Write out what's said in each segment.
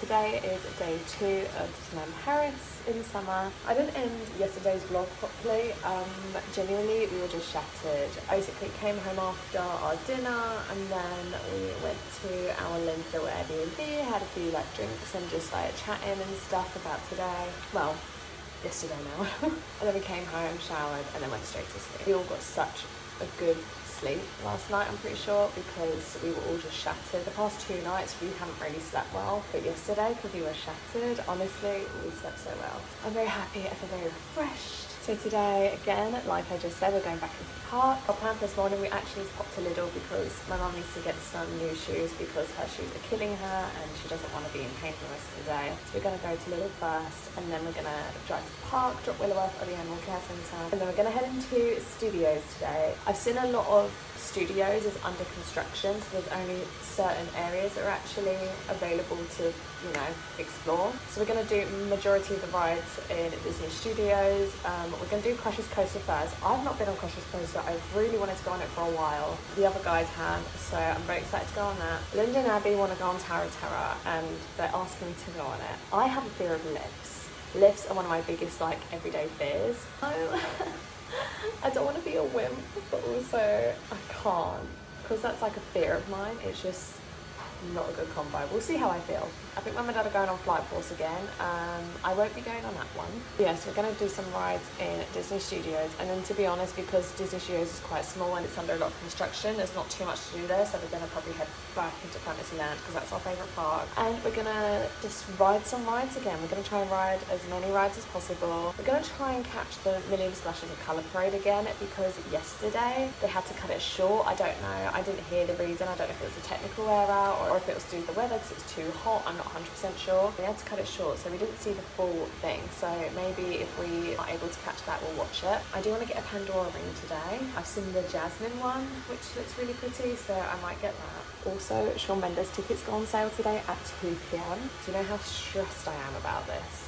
today is day 2 of Disneyland Paris in the summer. I didn't end yesterday's vlog properly. Genuinely, we were just shattered. Basically came home after our dinner and then we went to our Lynn's little Airbnb, had a few drinks and just chatting and stuff about today. Well, yesterday now. And then we came home, showered and then went straight to sleep. We all got such a good sleep last night, I'm pretty sure, because we were all just shattered. The past 2 nights we haven't really slept well, but yesterday, because we were shattered, honestly we slept so well. I'm very happy, I feel very refreshed. So today, again, like I just said, we're going back into the park. Our plan for this morning, we actually popped to Lidl because my mum needs to get some new shoes because her shoes are killing her and she doesn't want to be in pain for the rest of the day. So we're going to go to Lidl first and then we're going to drive to the park, drop Willow off at the animal care centre, and then we're going to head into studios today. I've seen a lot of studios is under construction, so there's only certain areas that are actually available to, explore. So we're going to do majority of the rides in Disney Studios. We're going to do Crush's Coaster first. I've not been on Crush's Coaster. I really wanted to go on it for a while. The other guys have, so I'm very excited to go on that. Linda and Abby want to go on Tower of Terror and they're asking me to go on it. I have a fear of lifts. Lifts are one of my biggest everyday fears. I don't want to be a wimp, but also I can't, because that's a fear of mine. It's just not a good combo. We'll see how I feel. I think Mum and Dad are going on Flight Force again. I won't be going on that one. Yes, we're going to do some rides in Disney Studios, and then to be honest, because Disney Studios is quite small and it's under a lot of construction, there's not too much to do there, so we're going to probably head back into Fantasyland because that's our favourite park. And we're going to just ride some rides again. We're going to try and ride as many rides as possible. We're going to try and catch the Million Splashes of Colour Parade again because yesterday they had to cut it short. I don't know. I didn't hear the reason. I don't know if it was a technical error or if it was due to the weather because it was too hot. I'm not 100% sure. We had to cut it short, so we didn't see the full thing. So maybe if we are able to catch that, we'll watch it. I do want to get a Pandora ring today. I've seen the Jasmine one, which looks really pretty, so I might get that. Also, Shawn Mendes tickets go on sale today at 2 p.m. Do you know how stressed I am about this?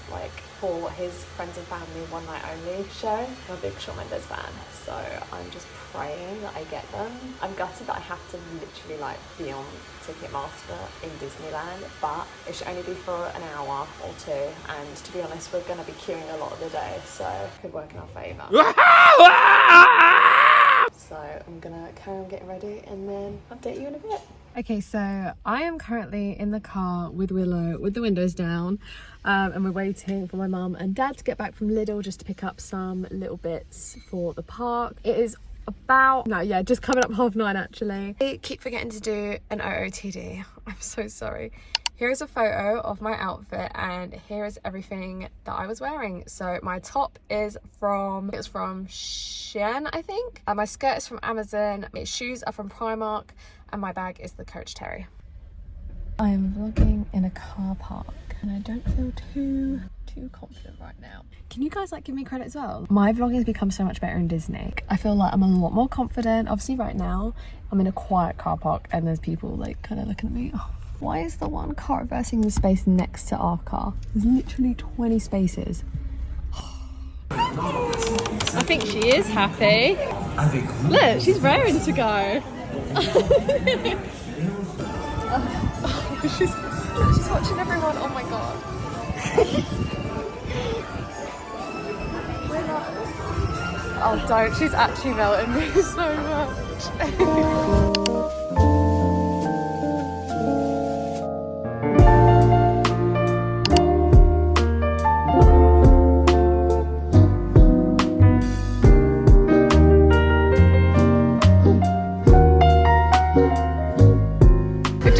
For his Friends and Family One Night Only show. I'm a big Shawn Mendes fan, so I'm just praying that I get them. I'm gutted that I have to literally be on Ticketmaster in Disneyland, but it should only be for an hour or 2, and to be honest, we're going to be queuing a lot of the day, so it could work in our favour. So I'm gonna carry on getting ready and then update you in a bit. Okay, so I am currently in the car with Willow with the windows down, and we're waiting for my mum and dad to get back from Lidl just to pick up some little bits for the park. It is just coming up 9:30 actually. I keep forgetting to do an OOTD. I'm so sorry. Here is a photo of my outfit and here is everything that I was wearing. So my top is from Shein, I think. My skirt is from Amazon, my shoes are from Primark, and my bag is the Coach Terry. I am vlogging in a car park and I don't feel too confident right now. Can you guys give me credit as well? My vlogging has become so much better in Disney. I feel like I'm a lot more confident. Obviously right now I'm in a quiet car park and there's people kind of looking at me. Oh, why is the one car reversing the space next to our car? There's literally 20 spaces. I think she is happy. Look, she's raring to go. She's watching everyone. Oh my god. Oh, don't. She's actually melting me so much.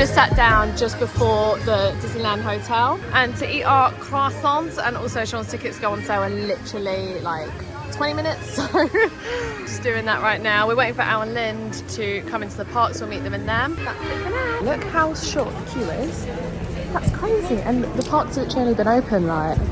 Sat down just before the Disneyland hotel and to eat our croissants, and also Sean's tickets go on sale in literally 20 minutes, so just doing that right now. We're waiting for Al and Lind to come into the park, so we'll meet them in them. That's it for now. Look how short the queue is. That's crazy, and the park's literally only been open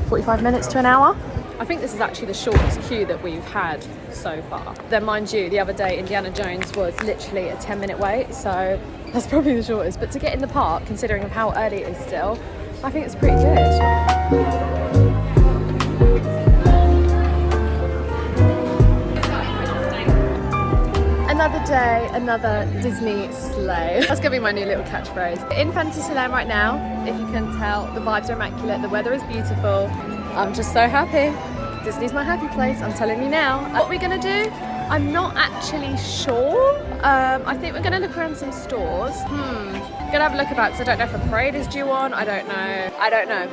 45 minutes to an hour. I think this is actually the shortest queue that we've had so far. Then mind you, the other day Indiana Jones was literally a 10-minute wait, so that's probably the shortest. But to get in the park, considering how early it is still, I think it's pretty good. And Another day, another Disney sleigh. That's gonna be my new little catchphrase. In Fantasyland right now, if you can tell, the vibes are immaculate, the weather is beautiful. I'm just so happy. Disney's my happy place, I'm telling you now. What we're gonna do, I'm not actually sure. I think we're gonna look around some stores. Gonna have a look about because I don't know if a parade is due on. I don't know.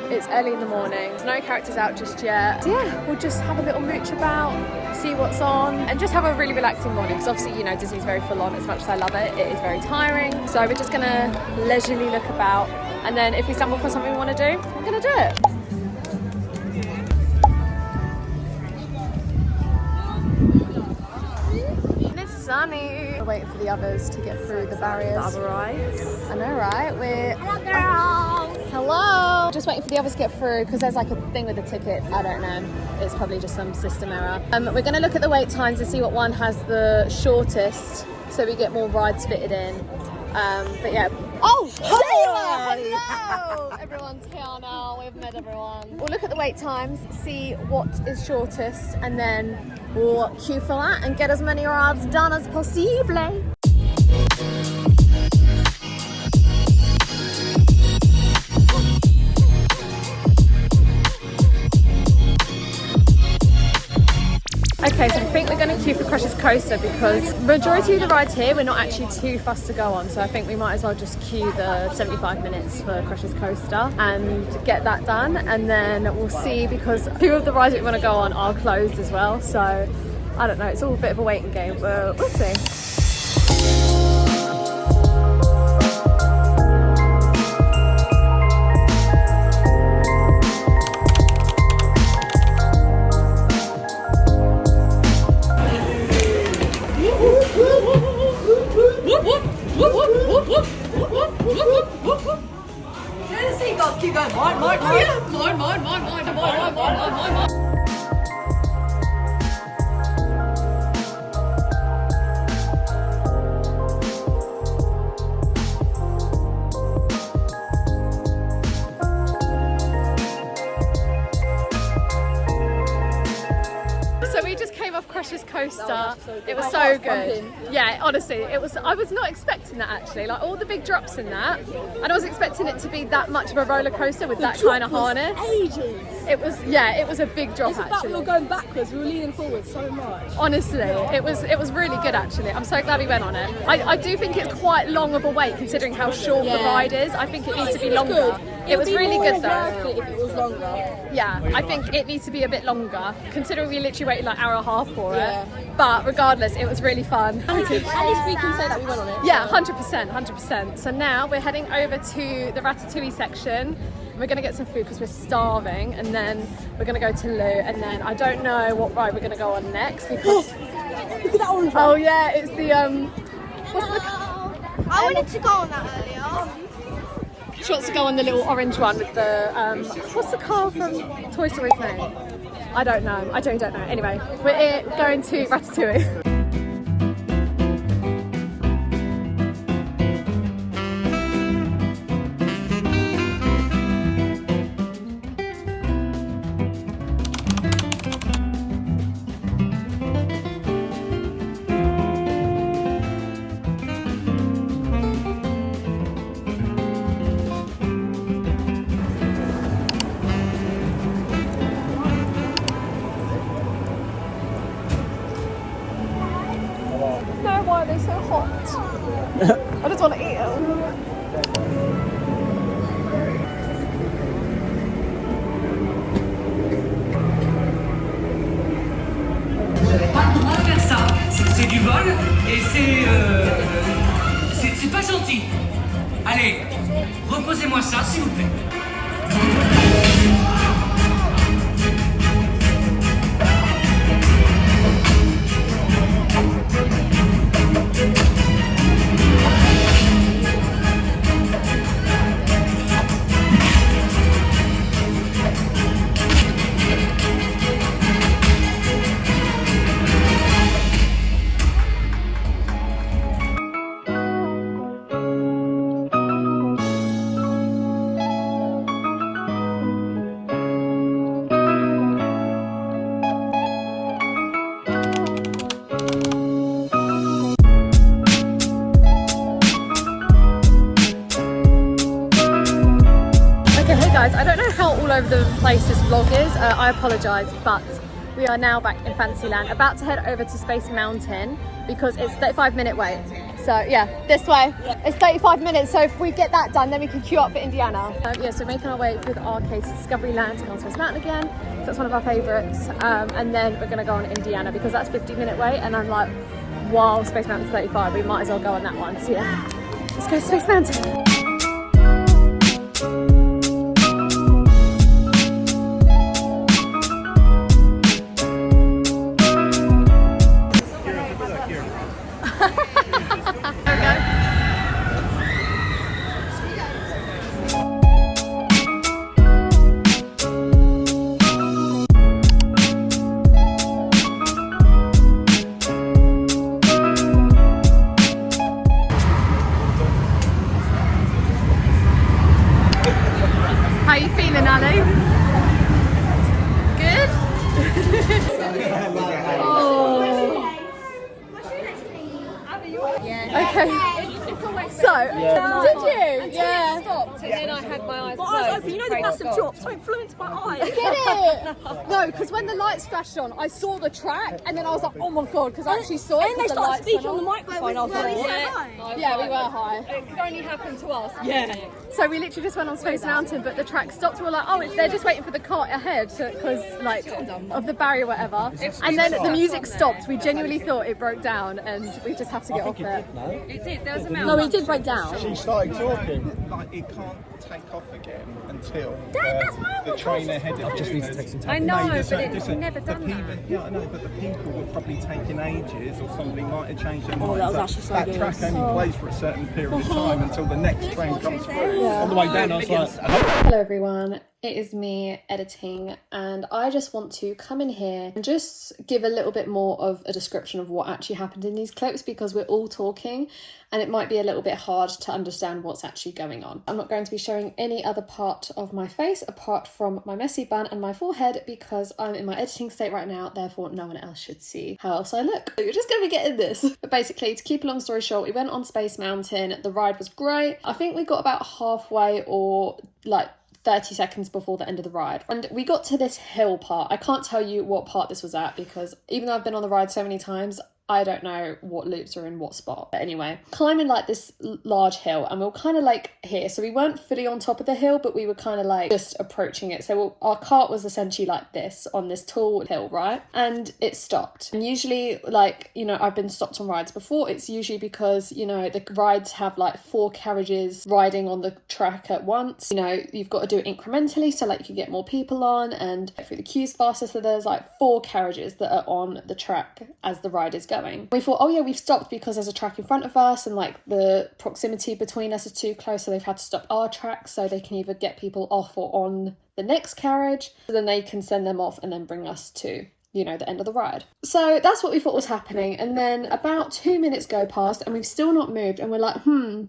It's early in the morning. There's no characters out just yet. So yeah, we'll just have a little mooch about, see what's on, and just have a really relaxing morning. Because obviously, you know, Disney's very full on. As much as I love it, it is very tiring. So we're just gonna leisurely look about, and then if we stumble upon something we want to do, we're gonna do it. Sunny. We're waiting for the others to get through the barriers. I know, right? Hello, girls. Hello. Just waiting for the others to get through because there's like a thing with the tickets. I don't know. It's probably just some system error. We're going to look at the wait times and see what one has the shortest, so we get more rides fitted in. But yeah. Oh, hello! Everyone's here now. We've met everyone. We'll look at the wait times, see what is shortest, and then we'll queue for that and get as many rides done as possible. Okay, so I think we're going to queue for Crush's Coaster because majority of the rides here we're not actually too fussed to go on, so I think we might as well just queue the 75 minutes for Crush's Coaster and get that done, and then we'll see because two of the rides that we want to go on are closed as well, so I don't know, it's all a bit of a waiting game, but we'll see. Keep going. Mine. So we just came off Crush's Coaster. It was so good. Yeah, honestly, it was. I was not expecting that actually. Like all the big drops in that, and I was expecting it to be that much of a roller coaster with that kind of harness. Ages. It was, yeah, it was a big drop It's the fact actually. we were going backwards, we were leaning forward so much. Honestly, it was really good actually. I'm so glad we went on it. I do think it's quite long of a wait considering how short the ride is. I think it needs to be longer. It was really good though. If it was longer. Yeah, I think it needs to be a bit longer considering we literally waited like an hour and a half for it. But regardless, it was really fun. At least we can say that we went on it. Yeah, 100%. So now we're heading over to the Ratatouille section. We're going to get some food because we're starving, and then we're going to go to Lou, and then I don't know what ride we're going to go on next because... Look at that orange one. Oh yeah, it's the... I wanted to go on that earlier. She wants to go on the little orange one with the... what's the car from Toy Story's name? I don't know. I don't know. Anyway, we're going to Ratatouille. No, why are they so hot? I just want to eat them. Vous n'avez pas le droit de faire ça. C'est du vol et c'est pas gentil. Allez, reposez-moi ça, s'il vous plaît. place this vlog is. I apologise, but we are now back in Fantasyland, about to head over to Space Mountain because it's 35-minute wait. So yeah, this way. It's 35 minutes, so if we get that done, then we can queue up for Indiana. Yeah, so making our way through the arcade to Discoveryland to go on Space Mountain again. So that's one of our favourites. And then we're going to go on Indiana because that's 50-minute wait. And I'm like, wow, Space Mountain's 35, we might as well go on that one. So yeah, let's go to Space Mountain. How you feeling, Ali? Good? Oh. Okay. So, did you? Yeah. Stopped and then I had my eyes closed. I was open, you know the massive drop, something flew into my eye. Get it? No, because when the lights flashed on, I saw the track and then I was like, oh my god, because I actually saw it. And they started speaking on the microphone. I was like, yeah, we were high. it could only happen to us. Yeah. So we literally just went on Space Mountain, but the track stopped. We were like, oh, they're just waiting for the cart ahead because, like, of the barrier, or whatever. And then the music stopped. We genuinely thought it broke down, and we just have to get off it. It did. There was a malfunction. No, it did break down. She started talking like it can't take off again until the train ahead of just need to take some time. I know, but it's never done that. Yeah, I know, but the people were probably taking ages, or somebody might have changed their mind. that was actually so that good. track only plays for a certain period of time until the next train comes through. On the way down, I was like, Hello everyone, it is me editing, and I just want to come in here and just give a little bit more of a description of what actually happened in these clips, because we're all talking and it might be a little bit hard to understand what's actually going on. I'm not going to be showing any other part of my face apart from my messy bun and my forehead because I'm in my editing state right now, therefore no one else should see how else I look. So you're just going to be getting this. But basically, to keep a long story short, we went on Space Mountain, the ride was great. I think we got about halfway or like 30 seconds before the end of the ride, and we got to this hill part. I can't tell you what part this was at because even though I've been on the ride so many times, I don't know what loops are in what spot. But anyway, climbing like this large hill, and we were kind of like here. So we weren't fully on top of the hill, but we were kind of like just approaching it. So our cart was essentially like this on this tall hill, right? And it stopped. And usually, like, you know, I've been stopped on rides before. It's usually because, you know, the rides have like 4 carriages riding on the track at once. You know, you've got to do it incrementally. So like you get more people on and get through the queues faster. So there's like 4 carriages that are on the track as the ride is going. We thought, oh yeah, we've stopped because there's a track in front of us and like the proximity between us is too close, so they've had to stop our track so they can either get people off or on the next carriage, so then they can send them off and then bring us to, you know, the end of the ride. So that's what we thought was happening, and then about 2 minutes go past and we've still not moved, and we're like,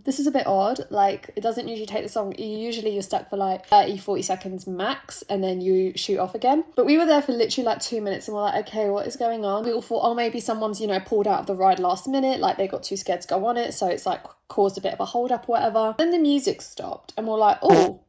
this is a bit odd, like it doesn't usually take this long. Usually you're stuck for like 30-40 seconds max and then you shoot off again, but we were there for literally like 2 minutes and we're like, okay, what is going on? We all thought, oh, maybe someone's, you know, pulled out of the ride last minute, like they got too scared to go on it, so it's like caused a bit of a hold up or whatever. Then the music stopped and we're like, oh,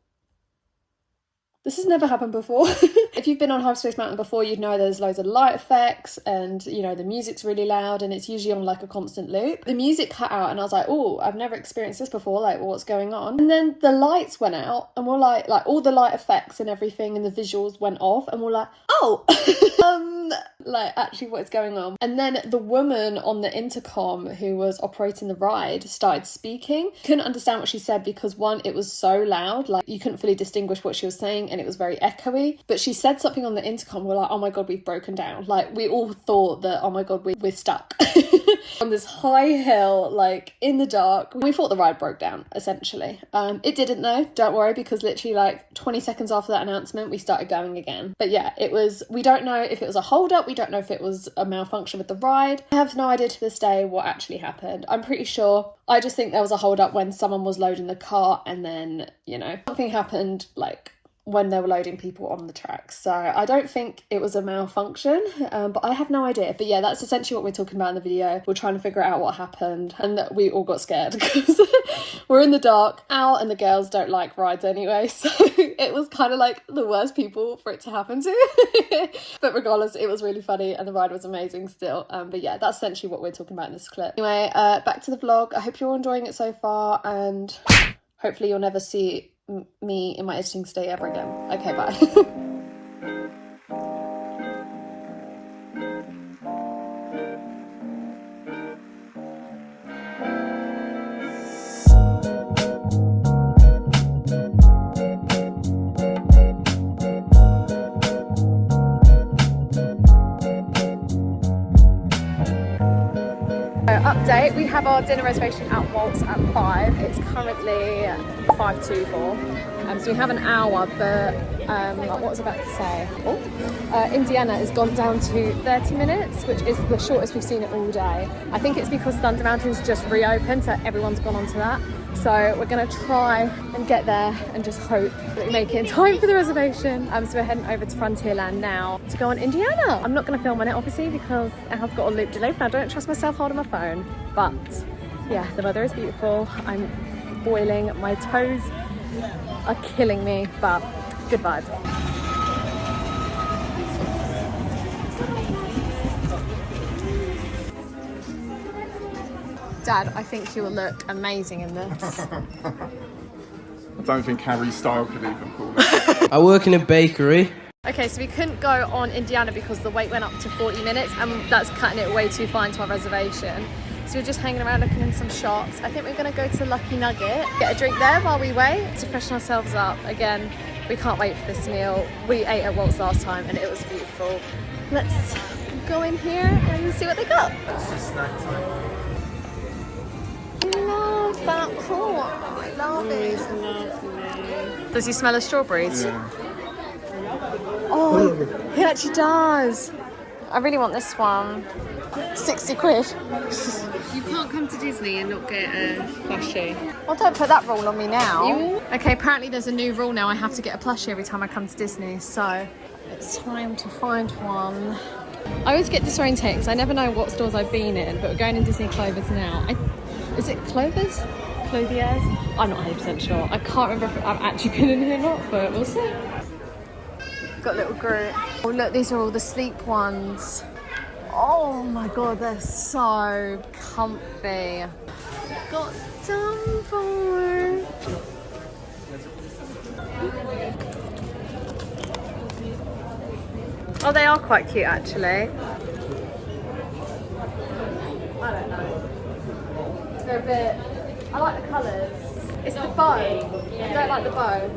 this has never happened before. If you've been on Hyper Space Mountain before, you'd know there's loads of light effects and, you know, the music's really loud and it's usually on like a constant loop. The music cut out and I was like, oh, I've never experienced this before, like what's going on? And then the lights went out and we're like all the light effects and everything and the visuals went off and we're like, oh, like actually what is going on? And then the woman on the intercom who was operating the ride started speaking. Couldn't understand what she said because one, it was so loud, like you couldn't fully distinguish what she was saying and it was very echoey, but she said something on the intercom. We're like, oh my god, we've broken down. Like we all thought that, oh my god, we're stuck on this high hill, like in the dark. We thought the ride broke down essentially. It didn't though, don't worry, because literally like 20 seconds after that announcement we started going again. But yeah, it was, we don't know if it was a hold up, we don't know if it was a malfunction with the ride. I have no idea to this day what actually happened. I'm pretty sure, I just think there was a hold up when someone was loading the cart and then, you know, something happened like when they were loading people on the track. So I don't think it was a malfunction, but I have no idea. But yeah, that's essentially what we're talking about in the video. We're trying to figure out what happened, and we all got scared because we're in the dark. Al and the girls don't like rides anyway, so it was kind of like the worst people for it to happen to. But regardless, it was really funny and the ride was amazing still. But yeah, that's essentially what we're talking about in this clip. Anyway, back to the vlog. I hope you're all enjoying it so far, and hopefully you'll never see me in my editing state ever again. Okay, bye. Update, we have our dinner reservation at Walt's at 5. It's currently 5:24, so we have an hour, but what was I about to say? Indiana has gone down to 30 minutes, which is the shortest we've seen it all day. I think it's because Thunder Mountain's just reopened, so everyone's gone onto that. So we're going to try and get there and just hope that we make it in time for the reservation. So we're heading over to Frontierland now to go on Indiana. I'm not going to film on it, obviously, because it has got a loop-de-loop and I don't trust myself holding my phone. But yeah, the weather is beautiful. I'm boiling. My toes are killing me, but good vibes. Dad, I think you will look amazing in this. I don't think Harry Style could even pull that. I work in a bakery. Okay, so we couldn't go on Indiana because the wait went up to 40 minutes and that's cutting it way too far into our reservation. So we're just hanging around looking in some shops. I think we're going to go to Lucky Nugget, get a drink there while we wait to freshen ourselves up. Again, we can't wait for this meal. We ate at Walt's last time and it was beautiful. Let's go in here and see what they got. Love that corn. I love it. Lovely. Does he smell of strawberries? Yeah. Oh, he actually does. I really want this one. 60 quid. You can't come to Disney and not get a plushie. Well, don't put that rule on me now. Okay, apparently there's a new rule now. I have to get a plushie every time I come to Disney. So it's time to find one. I always get disorientated because I never know what stores I've been in, but we're going in Disney Clovers now. Is it Clovers? Clothiers? I'm not 100% sure. I can't remember if I've actually been in here or not, but we'll see. Got a little group. Oh look, these are all the sleep ones. Oh my god, they're so comfy. Got Dumbo. Oh, they are quite cute actually. I don't know. They're a bit... I like the colours. It's the bow. I don't like the bow.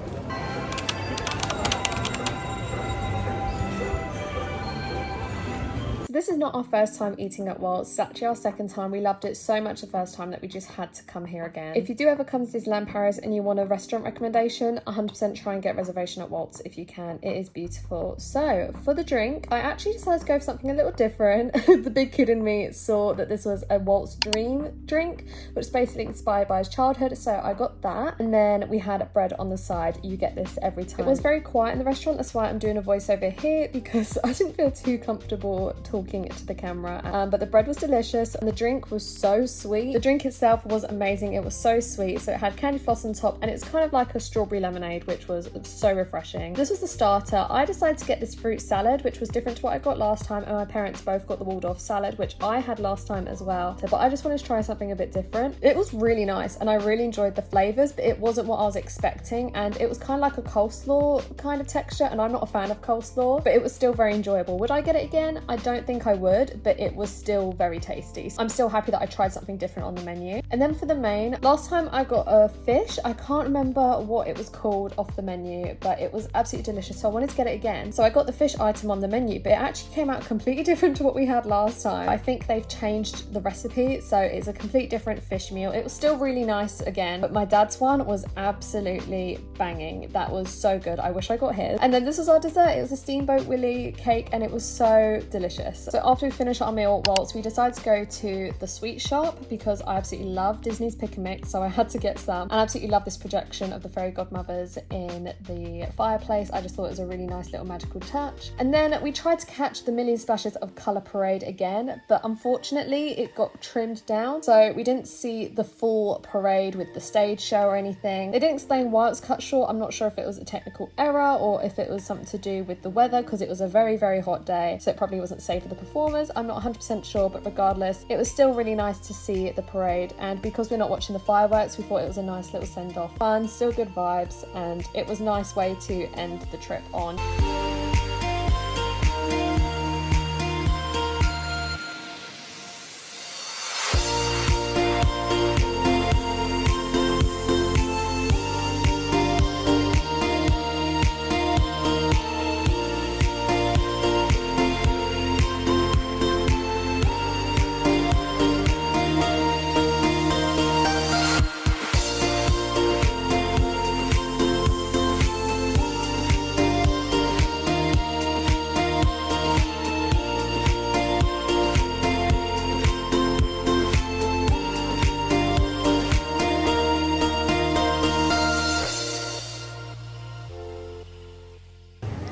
This is not our first time eating at Walt's. It's actually our second time. We loved it so much the first time that we just had to come here again. If you do ever come to Disneyland Paris and you want a restaurant recommendation, 100% try and get a reservation at Walt's if you can. It is beautiful. So for the drink, I actually decided to go for something a little different. The big kid in me saw that this was a Walt's Dream drink, which is basically inspired by his childhood. So I got that. And then we had bread on the side. You get this every time. It was very quiet in the restaurant. That's why I'm doing a voiceover here, because I didn't feel too comfortable talking it to the camera, but the bread was delicious and the drink was so sweet. The drink itself was amazing. It was so sweet. So it had candy floss on top and it's kind of like a strawberry lemonade, which was so refreshing. This was the starter. I decided to get this fruit salad, which was different to what I got last time, and my parents both got the Waldorf salad, which I had last time as well. But I just wanted to try something a bit different. It was really nice and I really enjoyed the flavors, but it wasn't what I was expecting, and it was kind of like a coleslaw kind of texture, and I'm not a fan of coleslaw, but it was still very enjoyable. Would I get it again? I don't think I would, but it was still very tasty. So I'm still happy that I tried something different on the menu. And then for the main, last time I got a fish. I can't remember what it was called off the menu, but it was absolutely delicious. So I wanted to get it again. So I got the fish item on the menu, but it actually came out completely different to what we had last time. I think they've changed the recipe, so it's a complete different fish meal. It was still really nice again, but my dad's one was absolutely banging. That was so good. I wish I got his. And then this was our dessert. It was a Steamboat Willie cake and it was so delicious. Paris. So after we finish our meal at Walt's, we decided to go to the sweet shop because I absolutely love Disney's Pick and Mix, so I had to get some. And I absolutely love this projection of the fairy godmothers in the fireplace. I just thought it was a really nice little magical touch. And then we tried to catch the Million Splashes of Colour Parade again, but unfortunately it got trimmed down, so we didn't see the full parade with the stage show or anything. They didn't explain why it was cut short. I'm not sure if it was a technical error or if it was something to do with the weather, because it was a very, very hot day, so it probably wasn't safe for the performers. I'm not 100% sure, but regardless, it was still really nice to see the parade, and because we're not watching the fireworks, we thought it was a nice little send-off. Fun, still good vibes, and it was a nice way to end the trip on.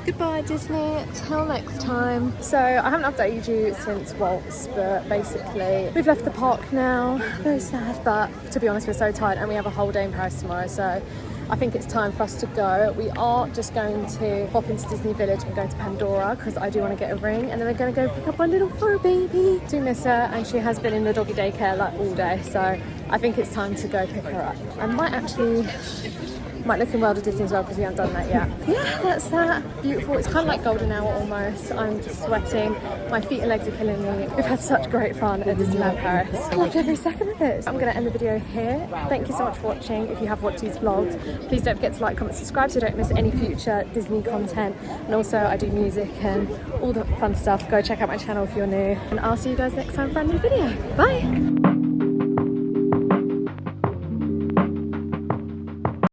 Goodbye Disney, till next time. So I haven't updated you since Walt's, but basically we've left the park now. Very sad, but to be honest, we're so tired and we have a whole day in Paris tomorrow, so I think it's time for us to go. We are just going to pop into Disney Village and go to Pandora because I do want to get a ring, and then we're going to go pick up our little fur baby. Do miss her, and she has been in the doggy daycare like all day, so I think it's time to go pick her up. I might look in World of Disney as well because we haven't done that yet. Yeah, that's that. Beautiful. It's kind of like golden hour almost. I'm just sweating. My feet and legs are killing me. We've had such great fun at Disneyland Paris. I loved every second of it. I'm going to end the video here. Thank you so much for watching. If you have watched these vlogs, please don't forget to like, comment, subscribe so you don't miss any future Disney content. And also I do music and all the fun stuff. Go check out my channel if you're new. And I'll see you guys next time for a new video. Bye!